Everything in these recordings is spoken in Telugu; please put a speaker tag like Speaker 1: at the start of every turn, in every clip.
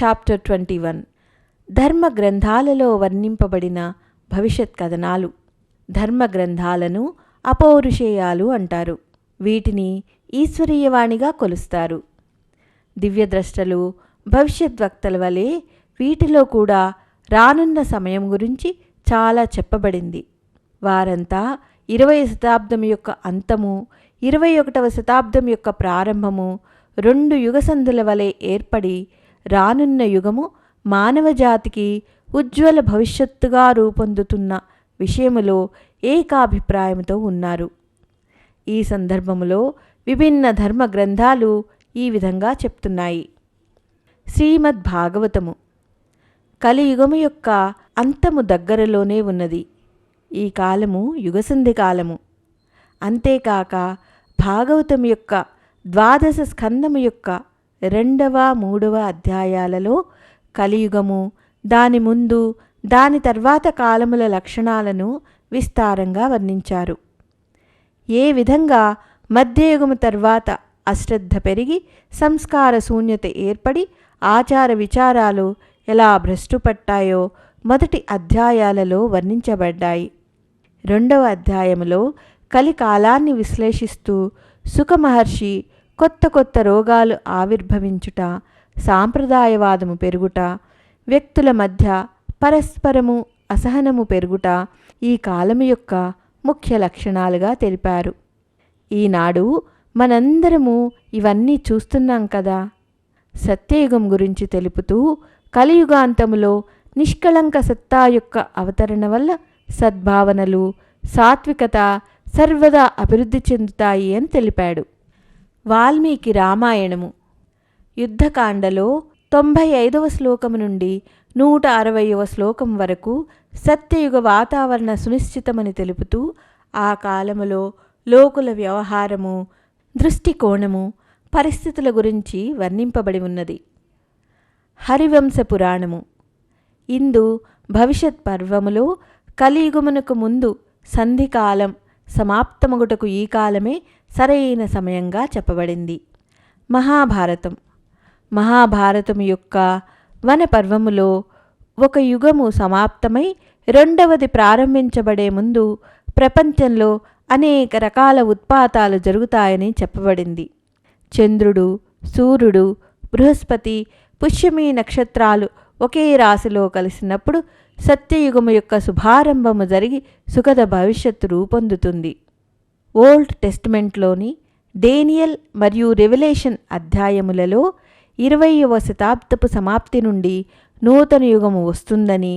Speaker 1: చాప్టర్ 21 ధర్మ గ్రంథాలలో వర్ణింపబడిన భవిష్యత్ కథనాలు. ధర్మ గ్రంథాలను అపౌరుషేయాలు అంటారు. వీటిని ఈశ్వరీయవాణిగా కొలుస్తారు. దివ్యద్రష్టలు, భవిష్యద్వక్తల వలె వీటిలో కూడా రానున్న సమయం గురించి చాలా చెప్పబడింది. వారంతా 20వ శతాబ్దం యొక్క అంతము, 21వ శతాబ్దం యొక్క ప్రారంభము, 2 యుగసంధుల వలె ఏర్పడి రానున్న యుగము మానవజాతికి ఉజ్వల భవిష్యత్తుగా రూపొందుతున్న విషయములో ఏకాభిప్రాయంతో ఉన్నారు. ఈ సందర్భములో విభిన్న ధర్మ గ్రంథాలు ఈ విధంగా చెప్తున్నాయి. శ్రీమద్ భాగవతము. కలియుగము యొక్క అంతము దగ్గరలోనే ఉన్నది. ఈ కాలము యుగసంధి కాలము. అంతేకాక భాగవతం యొక్క 12వ స్కందము యొక్క 2వ, 3వ అధ్యాయాలలో కలియుగము, దాని ముందు, దాని తర్వాత కాలముల లక్షణాలను విస్తారంగా వర్ణించారు. ఏ విధంగా మధ్యయుగము తర్వాత అశ్రద్ధ పెరిగి సంస్కార శూన్యత ఏర్పడి ఆచార విచారాలు ఎలా భ్రష్టుపట్టాయో మొదటి అధ్యాయాలలో వర్ణించబడ్డాయి. 2వ అధ్యాయములో కలికాలాన్ని విశ్లేషిస్తూ సుఖమహర్షి కొత్త కొత్త రోగాలు ఆవిర్భవించుట, సాంప్రదాయవాదము పెరుగుట, వ్యక్తుల మధ్య పరస్పరము అసహనము పెరుగుట ఈ కాలము యొక్క ముఖ్య లక్షణాలుగా తెలిపారు. ఈనాడు మనందరము ఇవన్నీ చూస్తున్నాం కదా. సత్యయుగం గురించి తెలుపుతూ కలియుగాంతములో నిష్కళంక సత్తా యొక్క అవతరణ వల్ల సద్భావనలు, సాత్వికత సర్వదా అభివృద్ధి చెందుతాయి అని తెలిపాడు. వాల్మీకి రామాయణము యుద్ధకాండలో 95వ శ్లోకము నుండి 160వ శ్లోకం వరకు సత్యయుగ వాతావరణ సునిశ్చితమని తెలుపుతూ ఆ కాలములో లోకుల వ్యవహారము, దృష్టికోణము, పరిస్థితుల గురించి వర్ణింపబడి ఉన్నది. హరివంశ పురాణము ఇందు భవిష్యత్ పర్వములో కలియుగమునకు ముందు సంధికాలం సమాప్తమగుటకు ఈ కాలమే సరైన సమయంగా చెప్పబడింది. మహాభారతం. మహాభారతము యొక్క వనపర్వములో ఒక యుగము సమాప్తమై 2వది ప్రారంభించబడే ముందు ప్రపంచంలో అనేక రకాల ఉత్పాతాలు జరుగుతాయని చెప్పబడింది. చంద్రుడు, సూర్యుడు, బృహస్పతి, పుష్యమి నక్షత్రాలు ఒకే రాశిలో కలిసినప్పుడు సత్యయుగము యొక్క శుభారంభము జరిగి సుఖద భవిష్యత్తు రూపొందుతుంది. ఓల్డ్ టెస్టిమెంట్లోని డేనియల్ మరియు రెవల్యూషన్ అధ్యాయములలో 20వ శతాబ్దపు సమాప్తి నుండి నూతన యుగము వస్తుందని,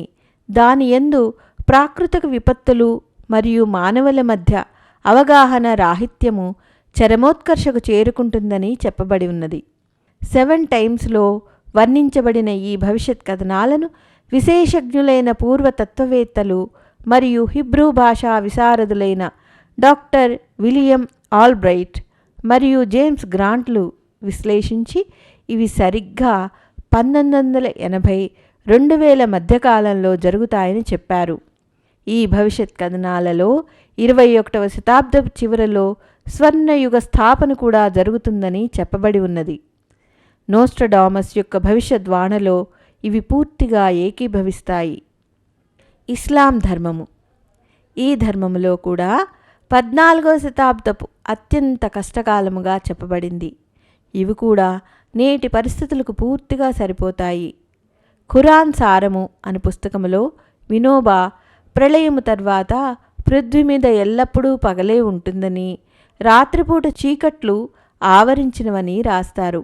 Speaker 1: దాని యందు ప్రాకృతిక విపత్తులు మరియు మానవుల మధ్య అవగాహన రాహిత్యము చరమోత్కర్షకు చేరుకుంటుందని చెప్పబడి ఉన్నది. 7 టైమ్స్లో వర్ణించబడిన ఈ భవిష్యత్ కథనాలను విశేషజ్ఞులైన పూర్వతత్వవేత్తలు మరియు హిబ్రూ భాషా విశారదులైన డాక్టర్ విలియం ఆల్బ్రైట్ మరియు జేమ్స్ గ్రాంట్లు విశ్లేషించి ఇవి సరిగ్గా 1980-2000 మధ్యకాలంలో జరుగుతాయని చెప్పారు. ఈ భవిష్యత్ కథనాలలో 21వ శతాబ్దపు చివరలో స్వర్ణయుగ స్థాపన కూడా జరుగుతుందని చెప్పబడి ఉన్నది. నోస్ట్రడామస్ యొక్క భవిష్యద్వాణలో ఇవి పూర్తిగా ఏకీభవిస్తాయి. ఇస్లాం ధర్మము. ఈ ధర్మములో కూడా 14వ శతాబ్దపు అత్యంత కష్టకాలముగా చెప్పబడింది. ఇవి కూడా నేటి పరిస్థితులకు పూర్తిగా సరిపోతాయి. ఖురాన్ సారము అనే పుస్తకములో వినోబా ప్రళయము తర్వాత పృథ్వీ మీద ఎల్లప్పుడూ పగలే ఉంటుందని, రాత్రిపూట చీకట్లు ఆవరించినవని రాస్తారు.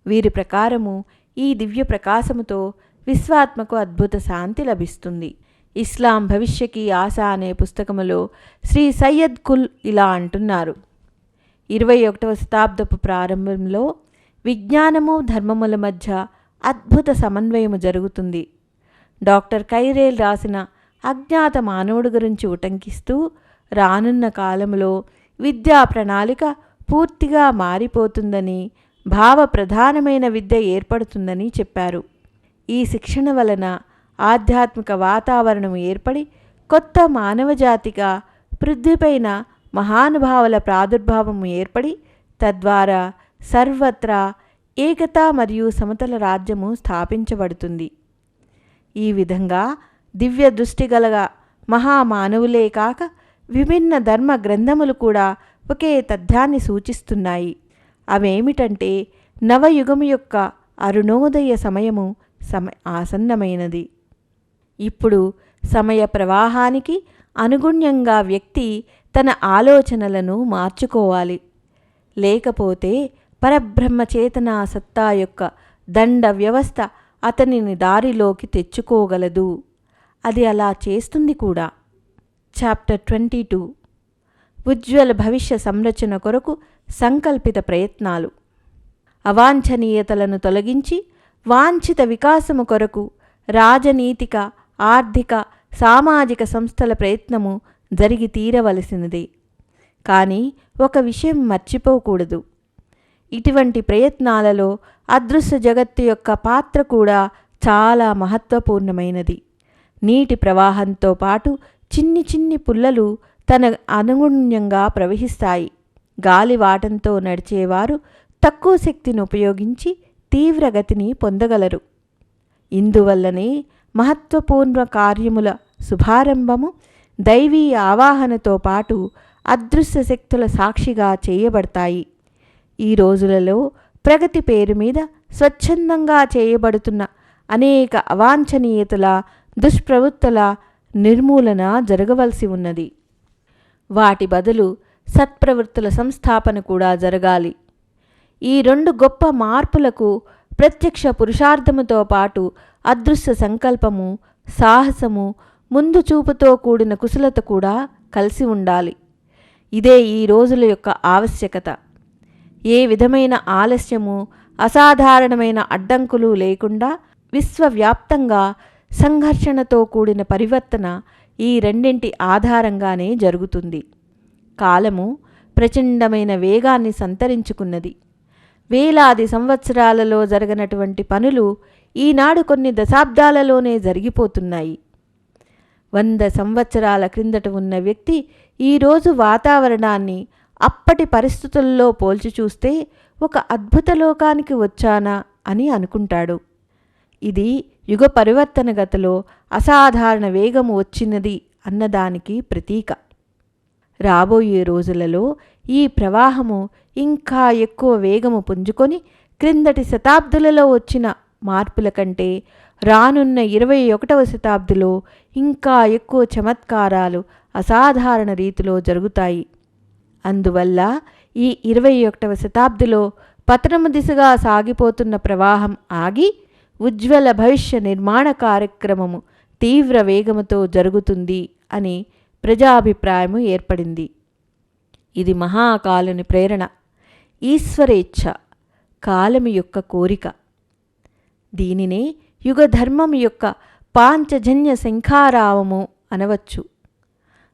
Speaker 1: వీరి ప్రకారము ఈ దివ్య ప్రకాశముతో విశ్వాత్మకు అద్భుత శాంతి లభిస్తుంది. ఇస్లాం భవిష్యకి ఆశ అనే పుస్తకములో శ్రీ సయ్యద్ కుల్ ఇలా అంటున్నారు. 21వ శతాబ్దపు ప్రారంభంలో విజ్ఞానము, ధర్మముల మధ్య అద్భుత సమన్వయము జరుగుతుంది. డాక్టర్ కైరేల్ రాసిన అజ్ఞాత మానవుడి గురించి ఉటంకిస్తూ రానున్న కాలంలో విద్యా ప్రణాళిక పూర్తిగా మారిపోతుందని, భావ ప్రధానమైన విద్య ఏర్పడుతుందని చెప్పారు. ఈ శిక్షణ వలన ఆధ్యాత్మిక వాతావరణం ఏర్పడి కొత్త మానవజాతిగా పృథ్వీపైన మహానుభావుల ప్రాదుర్భావము ఏర్పడి తద్వారా సర్వత్రా ఏకత మరియు సమతల రాజ్యము స్థాపించబడుతుంది. ఈ విధంగా దివ్య దృష్టి గల మహామానవులే కాక విభిన్న ధర్మ గ్రంథములు కూడా ఒకే తథ్యాన్ని సూచిస్తున్నాయి. అవేమిటంటే నవయుగము యొక్క అరుణోదయ సమయము ఆసన్నమైనది. ఇప్పుడు సమయ ప్రవాహానికి అనుగుణ్యంగా వ్యక్తి తన ఆలోచనలను మార్చుకోవాలి. లేకపోతే పరబ్రహ్మ చేతనా సత్తా యొక్క దండ వ్యవస్థ అతనిని దారిలోకి తెచ్చుకోగలదు. అది అలా చేస్తుంది కూడా. చాప్టర్ 22 ఉజ్వల భవిష్య సంరచన కొరకు సంకల్పిత ప్రయత్నాలు. అవాంఛనీయతలను తొలగించి వాంఛిత వికాసము కొరకు రాజనీతిక, ఆర్థిక, సామాజిక సంస్థల ప్రయత్నము జరిగి తీరవలసినదే. కానీ ఒక విషయం మర్చిపోకూడదు. ఇటువంటి ప్రయత్నాలలో అదృశ్య జగత్తు యొక్క పాత్ర కూడా చాలా మహత్వపూర్ణమైనది. నీటి ప్రవాహంతో పాటు చిన్ని చిన్ని పుల్లలు తన అనుగుణ్యంగా ప్రవహిస్తాయి. గాలివాటంతో నడిచేవారు తక్కువ శక్తిని ఉపయోగించి తీవ్రగతిని పొందగలరు. ఇందువల్లనే మహత్వపూర్ణ కార్యముల శుభారంభము దైవీ ఆవాహనతో పాటు అదృశ్య శక్తుల సాక్షిగా చేయబడతాయి. ఈ రోజులలో ప్రగతి పేరు మీద స్వచ్ఛందంగా చేయబడుతున్న అనేక అవాంఛనీయతల, దుష్ప్రవృత్తుల నిర్మూలన జరగవలసి ఉన్నది. వాటి బదులు సత్ప్రవృత్తుల సంస్థాపన కూడా జరగాలి. ఈ రెండు గొప్ప మార్పులకు ప్రత్యక్ష పురుషార్థముతో పాటు అదృశ్య సంకల్పము, సాహసము, ముందు చూపుతో కూడిన కుశలత కూడా కలిసి ఉండాలి. ఇదే ఈ రోజుల యొక్క ఆవశ్యకత. ఏ విధమైన ఆలస్యము, అసాధారణమైన అడ్డంకులు లేకుండా విశ్వవ్యాప్తంగా సంఘర్షణతో కూడిన పరివర్తన ఈ రెండింటి ఆధారంగానే జరుగుతుంది. కాలము ప్రచండమైన వేగాన్ని సంతరించుకున్నది. వేలాది సంవత్సరాలలో జరగనటువంటి పనులు ఈనాడు కొన్ని దశాబ్దాలలోనే జరిగిపోతున్నాయి. 100 సంవత్సరాల క్రిందట ఉన్న వ్యక్తి ఈరోజు వాతావరణాన్ని అప్పటి పరిస్థితుల్లో పోల్చి చూస్తే ఒక అద్భుత లోకానికి వచ్చానా అని అనుకుంటాడు. ఇది యుగ పరివర్తన గతిలో అసాధారణ వేగము వచ్చినది అన్నదానికి ప్రతీక. రాబోయే రోజులలో ఈ ప్రవాహము ఇంకా ఎక్కువ వేగము పుంజుకొని క్రిందటి శతాబ్దులలో వచ్చిన మార్పుల కంటే రానున్న 21వ శతాబ్దిలో ఇంకా ఎక్కువ చమత్కారాలు అసాధారణ రీతిలో జరుగుతాయి. అందువల్ల ఈ 21వ శతాబ్దిలో పతనము దిశగా సాగిపోతున్న ప్రవాహం ఆగి ఉజ్వల భవిష్య నిర్మాణ కార్యక్రమము తీవ్ర వేగముతో జరుగుతుంది అని ప్రజాభిప్రాయము ఏర్పడింది. ఇది మహాకాలుని ప్రేరణ, ఈశ్వరేచ్ఛ, కాలము యొక్క కోరిక. దీనినే యుగధర్మము యొక్క పాంచజన్య శంఖారావము అనవచ్చు.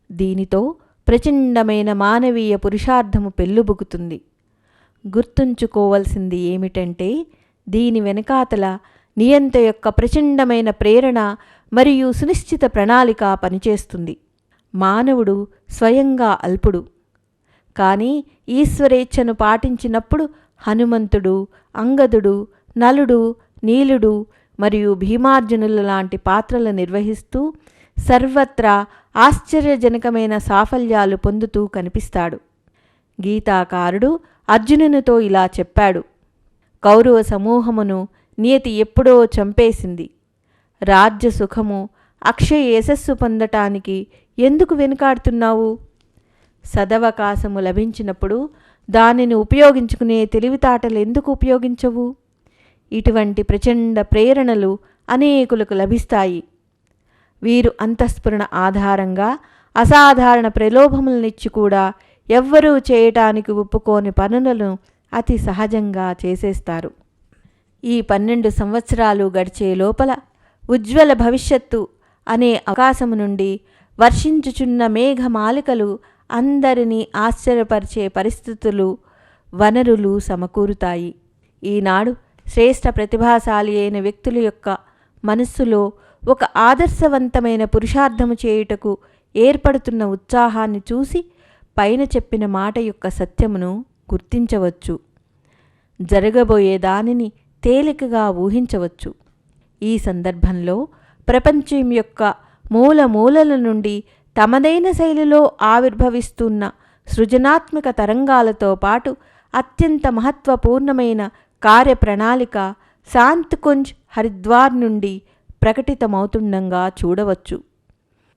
Speaker 1: దీనితో ప్రచండమైన మానవీయ పురుషార్థము పెళ్ళుబుకుతుంది. గుర్తుంచుకోవలసింది ఏమిటంటే దీని వెనకాతల నియంత యొక్క ప్రచండమైన ప్రేరణ మరియు సునిశ్చిత ప్రణాళిక పనిచేస్తుంది. మానవుడు స్వయంగా అల్పుడు. కానీ ఈశ్వరేచ్ఛను పాటించినప్పుడు హనుమంతుడు, అంగదుడు, నలుడు, నీలుడు మరియు భీమార్జునుల లాంటి పాత్రలు నిర్వహిస్తూ సర్వత్రా ఆశ్చర్యజనకమైన సాఫల్యాలు పొందుతూ కనిపిస్తాడు. గీతాకారుడు అర్జునునితో ఇలా చెప్పాడు: కౌరవ సమూహమును నియతి ఎప్పుడో చంపేసింది. రాజ్య సుఖము, అక్షయ యశస్సు పొందటానికి ఎందుకు వెనుకాడుతున్నావు? సదవకాశము లభించినప్పుడు దానిని ఉపయోగించుకునే తెలివితాటలు ఎందుకు ఉపయోగించవు? ఇటువంటి ప్రచండ ప్రేరణలు అనేకులకు లభిస్తాయి. వీరు అంతఃస్ఫురణ ఆధారంగా అసాధారణ ప్రలోభములనిచ్చి కూడా ఎవ్వరూ చేయటానికి ఒప్పుకోని పనులను అతి సహజంగా చేసేస్తారు. ఈ 12 సంవత్సరాలు గడిచే లోపల ఉజ్వల భవిష్యత్తు అనే ఆకాశము నుండి వర్షించుచున్న మేఘమాలికలు అందరినీ ఆశ్చర్యపరిచే పరిస్థితులు, వనరులు సమకూరుతాయి. ఈనాడు శ్రేష్ఠ ప్రతిభాశాలి అయిన వ్యక్తుల యొక్క మనస్సులో ఒక ఆదర్శవంతమైన పురుషార్థము చేయుటకు ఏర్పడుతున్న ఉత్సాహాన్ని చూసి పైన చెప్పిన మాట యొక్క సత్యమును గుర్తించవచ్చు. జరగబోయే దానిని తేలికగా ఊహించవచ్చు. ఈ సందర్భంలో ప్రపంచం యొక్క మూల మూలల నుండి తమదైన శైలిలో ఆవిర్భవిస్తున్న సృజనాత్మక తరంగాలతో పాటు అత్యంత మహత్వపూర్ణమైన కార్యప్రణాళిక శాంతికుంజ్ హరిద్వార్ నుండి ప్రకటితమవుతుండగా చూడవచ్చు.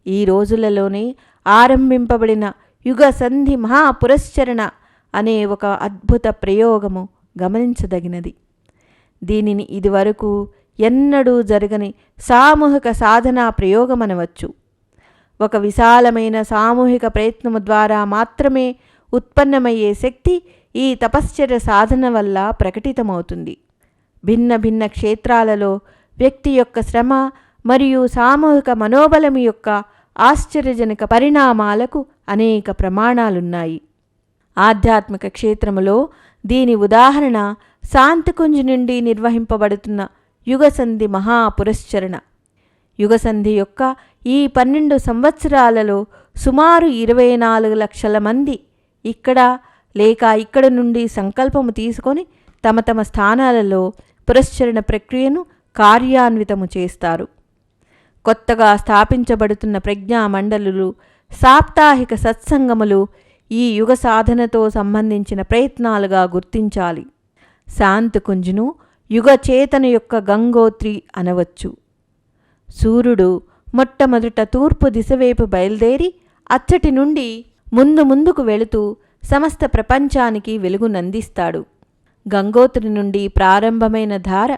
Speaker 1: ఈ రోజులలోనే ఆరంభింపబడిన యుగ సంధి మహాపురస్చరణ అనే ఒక అద్భుత ప్రయోగము గమనించదగినది. దీనిని ఇదివరకు ఎన్నడూ జరగని సామూహిక సాధనా ప్రయోగమనవచ్చు. ఒక విశాలమైన సామూహిక ప్రయత్నము ద్వారా మాత్రమే ఉత్పన్నమయ్యే శక్తి ఈ తపశ్చర్య సాధన వల్ల ప్రకటితమవుతుంది. భిన్న భిన్న క్షేత్రాలలో వ్యక్తి యొక్క శ్రమ మరియు సామూహిక మనోబలం యొక్క ఆశ్చర్యజనక పరిణామాలకు అనేక ప్రమాణాలున్నాయి. ఆధ్యాత్మిక క్షేత్రములో దీని ఉదాహరణ శాంతికుంజ్ నుండి నిర్వహింపబడుతున్న యుగసంధి మహాపురస్చరణ. యుగసంధి యొక్క ఈ 12 సంవత్సరాలలో సుమారు 24 లక్షల మంది ఇక్కడ లేక ఇక్కడ నుండి సంకల్పము తీసుకొని తమ తమ స్థానాలలో పురస్చరణ ప్రక్రియను కార్యాన్వితము చేస్తారు. కొత్తగా స్థాపించబడుతున్న ప్రజ్ఞా మండలులు, సాప్తాహిక సత్సంగములు ఈ యుగ సాధనతో సంబంధించిన ప్రయత్నాలుగా గుర్తించాలి. శాంతికుంజ్ను యుగ చేతన యొక్క గంగోత్రి అనవచ్చు. సూర్యుడు మొట్టమొదట తూర్పు దిశవైపు బయలుదేరి అచ్చటి నుండి ముందుకు వెళుతూ సమస్త ప్రపంచానికి వెలుగునందిస్తాడు. గంగోత్రి నుండి ప్రారంభమైన ధార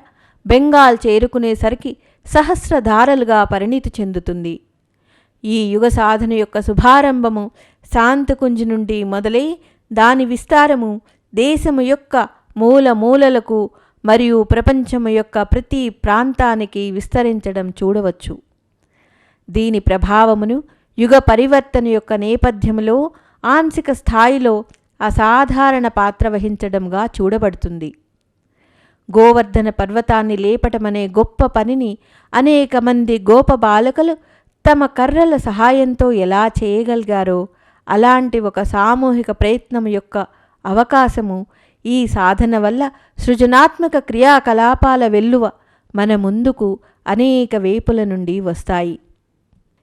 Speaker 1: బెంగాల్ చేరుకునేసరికి సహస్రధారలుగా పరిణితి చెందుతుంది. ఈ యుగ సాధన యొక్క శుభారంభము శాంతికుంజ్ నుండి మొదలై దాని విస్తారము దేశము యొక్క మూల మూలలకు మరియు ప్రపంచము యొక్క ప్రతి ప్రాంతానికి విస్తరించడం చూడవచ్చు. దీని ప్రభావమును యుగ పరివర్తన యొక్క నేపథ్యములో ఆంశిక స్థాయిలో అసాధారణ పాత్ర వహించడంగా చూడబడుతుంది. గోవర్ధన పర్వతాన్ని లేపటమనే గొప్ప పనిని అనేక మంది గోప బాలకులు తమ కర్రల సహాయంతో ఎలా చేయగలిగారో అలాంటి ఒక సామూహిక ప్రయత్నం యొక్క అవకాశము ఈ సాధన వల్ల సృజనాత్మక క్రియాకలాపాల వెల్లువ మన ముందుకు అనేక వైపుల నుండి వస్తాయి.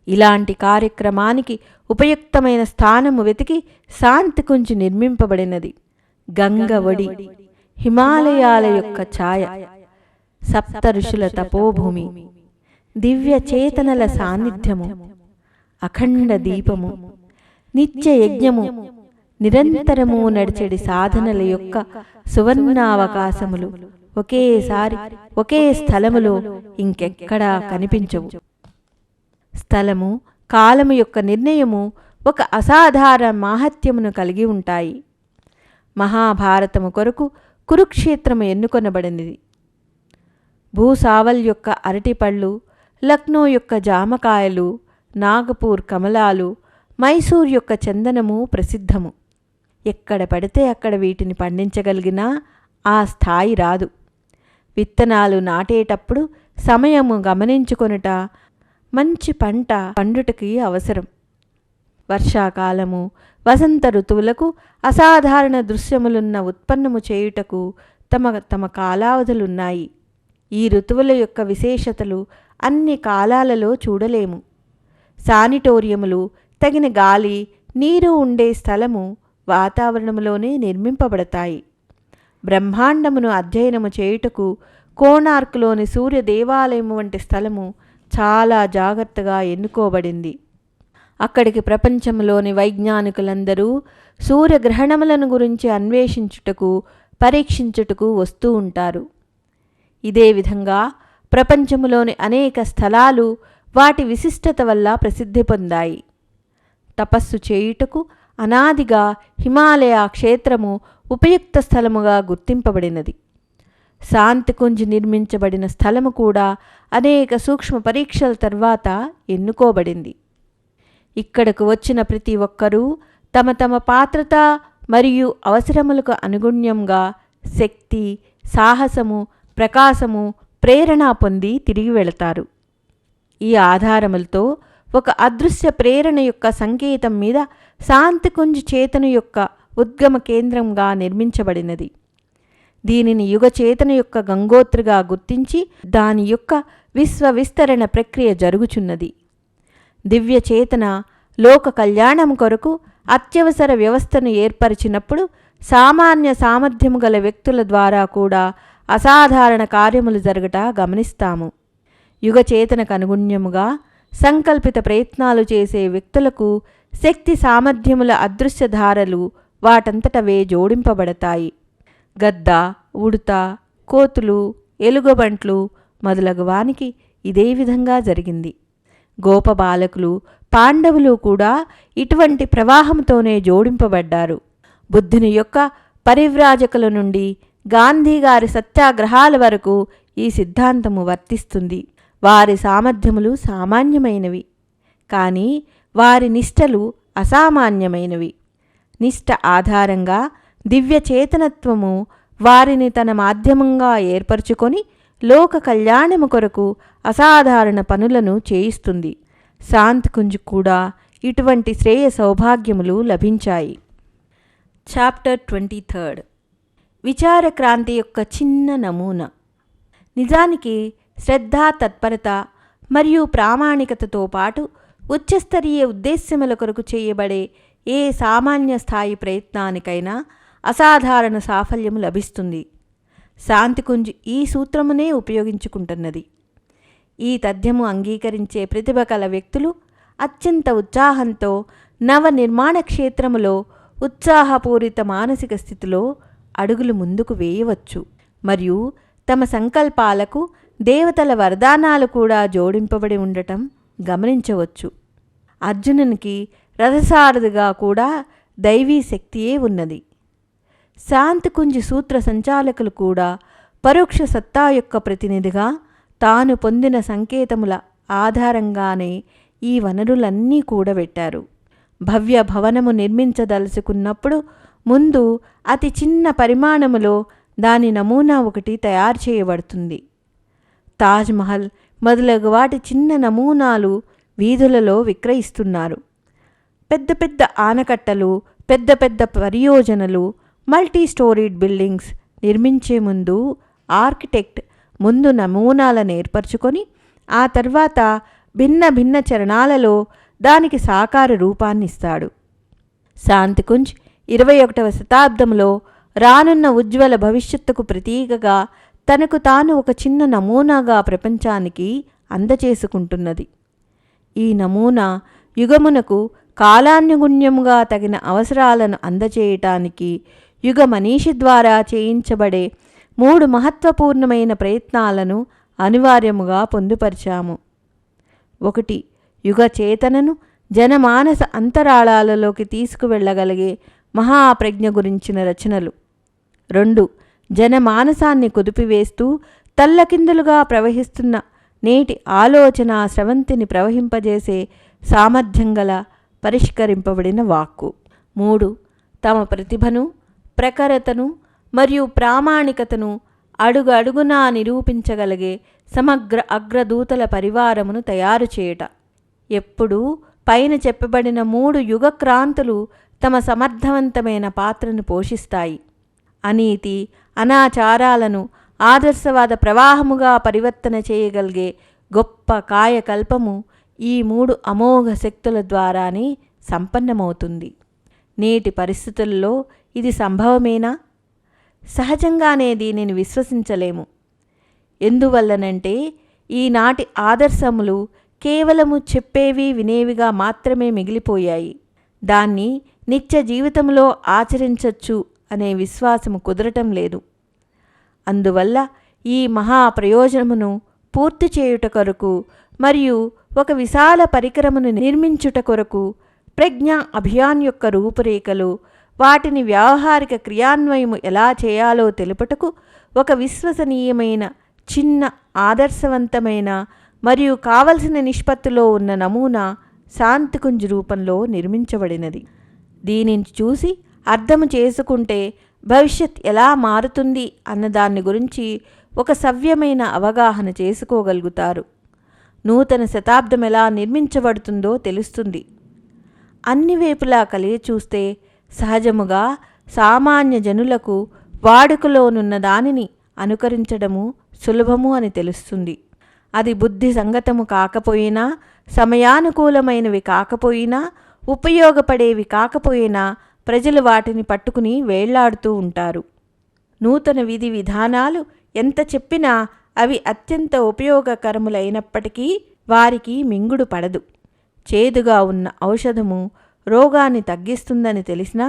Speaker 1: ఇలాంటి కార్యక్రమానికి ఉపయుక్తమైన స్థానము వెతికి శాంతికుంజ్ నిర్మింపబడినది. గంగ ఒడి, హిమాలయాల యొక్క ఛాయ, సప్త ఋషుల తపోభూమి, దివ్య చేతనల సాన్నిధ్యము, అఖండ దీపము, నిత్య యజ్ఞము, నిరంతరము నడిచెడి సాధనల యొక్క సువర్ణావకాశములు ఒకేసారి ఒకే స్థలములో ఇంకెక్కడా కనిపించవు. స్థలము, కాలము యొక్క నిర్ణయము ఒక అసాధారణ మాహాత్మ్యమును కలిగి ఉంటాయి. మహాభారతము కొరకు కురుక్షేత్రము ఎన్నుకొనబడినది. భూసావల్ యొక్క అరటిపళ్ళు, లక్నో యొక్క జామకాయలు, నాగపూర్ కమలాలు, మైసూర్ యొక్క చందనము ప్రసిద్ధము. ఎక్కడ పడితే అక్కడ వీటిని పండించగలిగినా ఆ స్థాయి రాదు. విత్తనాలు నాటేటప్పుడు సమయము గమనించుకొనుట, మంచి పంట పండుటకి అవసరం. వర్షాకాలము, వసంత ఋతువులకు అసాధారణ దృశ్యములున్న ఉత్పన్నము చేయుటకు తమ కాలావధులున్నాయి. ఈ ఋతువుల యొక్క విశేషతలు అన్ని కాలాలలో చూడలేము. శానిటోరియములు, తగిన గాలి, నీరు ఉండే స్థలము వాతావరణములోనే నిర్మింపబడతాయి. బ్రహ్మాండమును అధ్యయనము చేయుటకు కోణార్క్లోని సూర్య దేవాలయము వంటి స్థలము చాలా జాగ్రత్తగా ఎన్నుకోబడింది. అక్కడికి ప్రపంచంలోని వైజ్ఞానికులందరూ సూర్యగ్రహణములను గురించి అన్వేషించుటకు, పరీక్షించుటకు వస్తూ ఉంటారు. ఇదే విధంగా ప్రపంచములోని అనేక స్థలాలు వాటి విశిష్టత వల్ల ప్రసిద్ధి పొందాయి. తపస్సు చేయుటకు అనాదిగా హిమాలయ క్షేత్రము ఉపయుక్త స్థలముగా గుర్తింపబడినది. శాంతికుంజ్ నిర్మించబడిన స్థలము కూడా అనేక సూక్ష్మ పరీక్షల తర్వాత ఎన్నుకోబడింది. ఇక్కడకు వచ్చిన ప్రతి ఒక్కరూ తమ తమ పాత్రత మరియు అవసరములకు అనుగుణ్యంగా శక్తి, సాహసము, ప్రకాశము, ప్రేరణ పొంది తిరిగి వెళతారు. ఈ ఆధారములతో ఒక అదృశ్య ప్రేరణ యొక్క సంకేతం మీద శాంతికుంజ్ చేతన యొక్క ఉద్గమ కేంద్రంగా నిర్మించబడినది. దీనిని యుగచేతన యొక్క గంగోత్రిగా గుర్తించి దాని యొక్క విశ్వవిస్తరణ ప్రక్రియ జరుగుచున్నది. దివ్యచేతన లోక కళ్యాణం కొరకు అత్యవసర వ్యవస్థను ఏర్పరిచినప్పుడు సామాన్య సామర్థ్యము గల వ్యక్తుల ద్వారా కూడా అసాధారణ కార్యములు జరగట గమనిస్తాము. యుగచేతనకు అనుగుణ్యముగా సంకల్పిత ప్రయత్నాలు చేసే వ్యక్తులకు శక్తి సామర్థ్యముల అదృశ్యధారలు వాటంతటవే జోడింపబడతాయి. గద్ద, ఉడుత, కోతులు, ఎలుగుబంట్లు మొదలగువానికి ఇదే విధంగా జరిగింది. గోపబాలకులు, పాండవులు కూడా ఇటువంటి ప్రవాహంతోనే జోడింపబడ్డారు. బుద్ధుని యొక్క పరివ్రాజకుల నుండి గాంధీగారి సత్యాగ్రహాల వరకు ఈ సిద్ధాంతము వర్తిస్తుంది. వారి సామర్థ్యములు సామాన్యమైనవి, కానీ వారి నిష్టలు అసామాన్యమైనవి. నిష్ట ఆధారంగా దివ్యచేతనత్వము వారిని తన మాధ్యమంగా ఏర్పరచుకొని లోక కళ్యాణము కొరకు అసాధారణ పనులను చేయిస్తుంది. శాంతికుంజ్ కూడా ఇటువంటి శ్రేయ సౌభాగ్యములు లభించాయి. చాప్టర్ 23 విచారక్రాంతి యొక్క చిన్న నమూనా. నిజానికి శ్రద్ధ, తత్పరత మరియు ప్రామాణికతతో పాటు ఉచ్చస్తరీయ ఉద్దేశ్యముల కొరకు చేయబడే ఏ సామాన్య స్థాయి ప్రయత్నానికైనా అసాధారణ సాఫల్యము లభిస్తుంది. శాంతికుంజ్ ఈ సూత్రమునే ఉపయోగించుకుంటున్నది. ఈ తథ్యము అంగీకరించే ప్రతిభ కల వ్యక్తులు అత్యంత ఉత్సాహంతో నవనిర్మాణ క్షేత్రములో ఉత్సాహపూరిత మానసిక స్థితిలో అడుగులు ముందుకు వేయవచ్చు మరియు తమ సంకల్పాలకు దేవతల వరదానాలు కూడా జోడింపబడి ఉండటం గమనించవచ్చు. అర్జునునికి రథసారథిగా కూడా దైవీ శక్తియే ఉన్నది. శాంతికుంజ్ సూత్ర సంచాలకులు కూడా పరోక్ష సత్తా యొక్క ప్రతినిధిగా తాను పొందిన సంకేతముల ఆధారంగానే ఈ వనరులన్నీ కూడబెట్టారు. భవ్య భవనము నిర్మించదలుచుకున్నప్పుడు ముందు అతి చిన్న పరిమాణములో దాని నమూనా ఒకటి తయారు చేయబడుతుంది. తాజ్మహల్ మొదలగు వాటి చిన్న నమూనాలు వీధులలో విక్రయిస్తున్నారు. పెద్ద పెద్ద ఆనకట్టలు, పెద్ద పెద్ద పరియోజనలు, మల్టీ స్టోరీడ్ బిల్డింగ్స్ నిర్మించే ముందు ఆర్కిటెక్ట్ ముందు నమూనాలను ఏర్పరచుకొని ఆ తర్వాత భిన్న భిన్న చరణాలలో దానికి సాకార రూపాన్నిస్తాడు. శాంతికుంజ్ 21వ శతాబ్దంలో రానున్న ఉజ్వల భవిష్యత్తుకు ప్రతీకగా తనకు తాను ఒక చిన్న నమూనాగా ప్రపంచానికి అందచేసుకుంటున్నది. ఈ నమూనా యుగమునకు కాలానుగుణ్యముగా తగిన అవసరాలను అందచేయటానికి యుగ మనీషి ద్వారా చేయించబడే 3 మహత్వపూర్ణమైన ప్రయత్నాలను అనివార్యముగా పొందుపరిచాము. 1. యుగ చేతనను జనమానస అంతరాళాలలోకి తీసుకువెళ్లగలిగే మహాప్రజ్ఞ గురించిన రచనలు. 2. జనమానసాన్ని కుదిపివేస్తూ తల్లకిందులుగా ప్రవహిస్తున్న నేటి ఆలోచన స్రవంతిని ప్రవహింపజేసే సామర్థ్యం గల పరిష్కరింపబడిన వాక్కు. 3. తమ ప్రతిభను, ప్రఖరతను మరియు ప్రామాణికతను అడుగు అడుగునా నిరూపించగలిగే సమగ్ర అగ్రదూతల పరివారమును తయారు చేయట. ఎప్పుడూ పైన చెప్పబడిన 3 యుగక్రాంతులు తమ సమర్థవంతమైన పాత్రను పోషిస్తాయి. అనీతి, అనాచారాలను ఆదర్శవాద ప్రవాహముగా పరివర్తన చేయగలిగే గొప్ప కాయకల్పము ఈ 3 అమోఘ శక్తుల ద్వారానే సంపన్నమవుతుంది. నేటి పరిస్థితుల్లో ఇది సంభవమేనా? సహజంగానే దీనిని విశ్వసించలేము. ఎందువల్లనంటే ఈనాటి ఆదర్శములు కేవలము చెప్పేవి వినేవిగా మాత్రమే మిగిలిపోయాయి. దాన్ని నిత్య జీవితంలో ఆచరించచ్చు అనే విశ్వాసము కుదరటం లేదు. అందువల్ల ఈ మహా ప్రయోజనమును పూర్తి చేయుట కొరకు మరియు ఒక విశాల పరికరమును నిర్మించుట కొరకు ప్రజ్ఞా అభియాన్ యొక్క రూపురేఖలు, వాటిని వ్యావహారిక క్రియాన్వయము ఎలా చేయాలో తెలుపుటకు ఒక విశ్వసనీయమైన, చిన్న, ఆదర్శవంతమైన మరియు కావలసిన నిష్పత్తిలో ఉన్న నమూనా శాంతికుంజ్ రూపంలో నిర్మించబడినది. దీనిని చూసి అర్థము చేసుకుంటే భవిష్యత్ ఎలా మారుతుంది అన్నదాన్ని గురించి ఒక సవ్యమైన అవగాహన చేసుకోగలుగుతారు. నూతన శతాబ్దం ఎలా నిర్మించబడుతుందో తెలుస్తుంది. అన్ని వైపులా కలిగి చూస్తే సహజముగా సామాన్య జనులకు వాడుకలోనున్న దానిని అనుకరించడము సులభము అని తెలుస్తుంది. అది బుద్ధి సంగతము కాకపోయినా, సమయానుకూలమైనవి కాకపోయినా, ఉపయోగపడేవి కాకపోయినా ప్రజలు వాటిని పట్టుకుని వేళ్లాడుతూ ఉంటారు. నూతన విధి విధానాలు ఎంత చెప్పినా అవి అత్యంత ఉపయోగకరములైనప్పటికీ వారికి మింగుడు పడదు. చేదుగా ఉన్న ఔషధము రోగాన్ని తగ్గిస్తుందని తెలిసినా